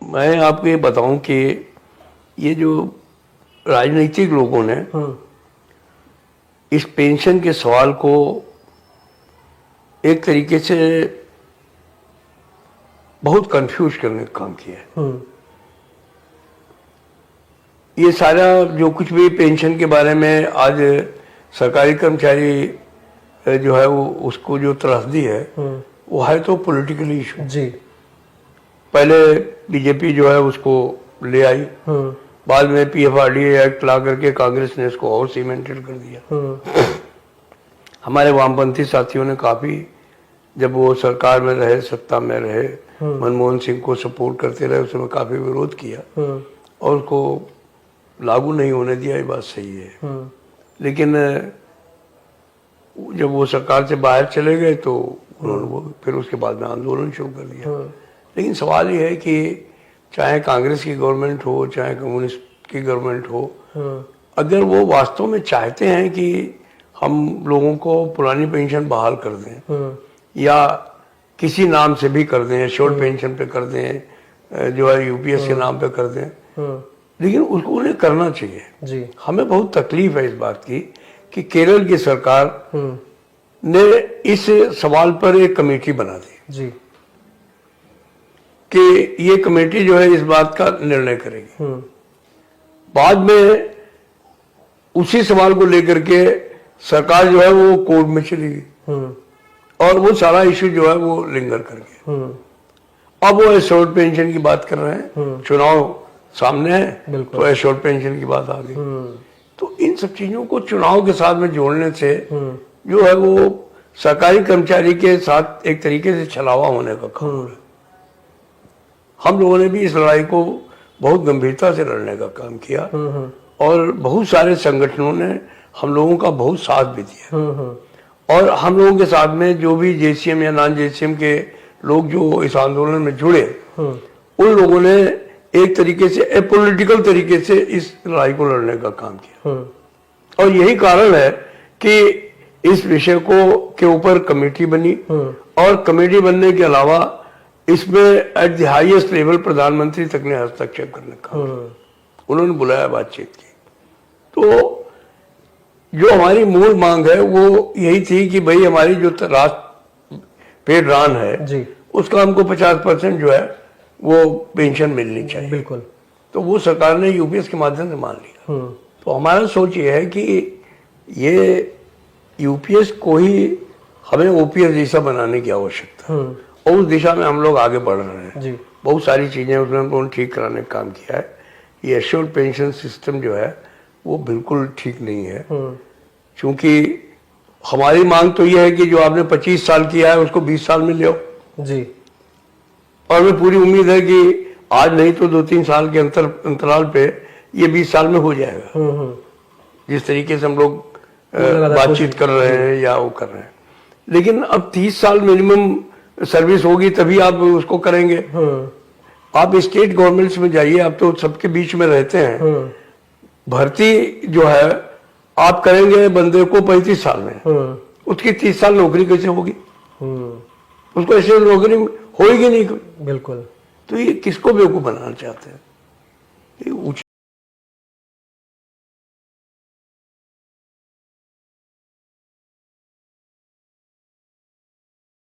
मैं आपको ये बताऊं कि ये जो राजनीतिक लोगों ने इस पेंशन के सवाल को एक तरीके से बहुत कंफ्यूज करने का काम किया है। ये सारा जो कुछ भी पेंशन के बारे में आज सरकारी कर्मचारी जो है वो उसको जो त्रासदी है वो है तो पॉलिटिकल इशू जी। पहले बीजेपी जो है उसको ले आई, बाद में पीएफआरडीए एक्ट ला करके कांग्रेस ने इसको और सीमेंटेड कर दिया। हमारे वामपंथी साथियों ने काफी, जब वो सरकार में रहे, सत्ता में रहे, मनमोहन सिंह को सपोर्ट करते रहे, उसमें काफी विरोध किया और उसको लागू नहीं होने दिया। ये बात सही है, लेकिन जब वो सरकार से बाहर चले गए तो उन्होंने वो फिर उसके बाद में आंदोलन शुरू कर दिया। लेकिन सवाल ये है कि चाहे कांग्रेस की गवर्नमेंट हो, चाहे कम्युनिस्ट की गवर्नमेंट हो, अगर वो वास्तव में चाहते हैं कि हम लोगों को पुरानी पेंशन बहाल कर दें या किसी नाम से भी कर दें, शॉर्ट पेंशन पे कर दें, जो है यूपीएस के नाम पे कर दें, लेकिन उसको उन्हें करना चाहिए जी। हमें बहुत तकलीफ है इस बात की कि केरल की सरकार ने इस सवाल पर एक कमेटी बना दी जी, कि ये कमेटी जो है इस बात का निर्णय करेगी। बाद में उसी सवाल को लेकर के सरकार जो है वो कोर्ट में चली गई और वो सारा इश्यू जो है वो लिंगर कर गया। अब वो शॉर्ट पेंशन की बात कर रहे हैं, चुनाव सामने है तो एश्योर्ड पेंशन की बात आ गई। तो इन सब चीजों को चुनाव के साथ में जोड़ने से जो है वो सरकारी कर्मचारी के साथ एक तरीके से छलावा होने का काम है। हम लोगों ने भी इस लड़ाई को बहुत गंभीरता से लड़ने का काम किया और बहुत सारे संगठनों ने हम लोगों का बहुत साथ भी दिया और हम लोगों के साथ में जो भी जेसीएम या नॉन जेसीएम के लोग जो इस आंदोलन में जुड़े, उन लोगों ने एक तरीके से एपॉलिटिकल तरीके से इस लड़ाई को लड़ने का काम किया। और यही कारण है कि इस विषय को के ऊपर कमेटी बनी और कमेटी बनने के अलावा इसमें एट द हाईएस्ट लेवल प्रधानमंत्री तक ने हस्तक्षेप करने का उन्होंने बुलाया, बातचीत की। तो जो हमारी मूल मांग है वो यही थी कि भाई हमारी जो राष्ट्र पेड रान है जी, उसका हमको 50% जो है वो पेंशन मिलनी चाहिए। बिल्कुल। तो वो सरकार ने यूपीएस के माध्यम से मान लिया। तो हमारा सोच ये है कि ये यूपीएस को ही हमें ओपीएस जैसा बनाने की आवश्यकता है और उस दिशा में हम लोग आगे बढ़ रहे हैं जी। बहुत सारी चीजें उसमें ठीक कराने का काम किया है। ये एश्योर्ड पेंशन सिस्टम जो है वो बिल्कुल ठीक नहीं है, क्योंकि हमारी मांग तो ये है कि जो आपने 25 साल किया है उसको 20 साल में ले जी। और हमें पूरी उम्मीद है कि आज नहीं तो 2-3 साल के अंतराल पे ये 20 साल में हो जाएगा, जिस तरीके से हम लोग बातचीत कर रहे हैं या वो कर रहे हैं। लेकिन अब 30 साल मिनिमम सर्विस होगी तभी आप उसको करेंगे। आप स्टेट गवर्नमेंट्स में जाइए, आप तो सबके बीच में रहते हैं, भर्ती जो है आप करेंगे बंदे को 35 साल में, उसकी 30 साल नौकरी कैसे होगी? उसको ऐसे नौकरी होगी नहीं। बिल्कुल। तो ये किसको बेवकूफ बनाना चाहते हैं?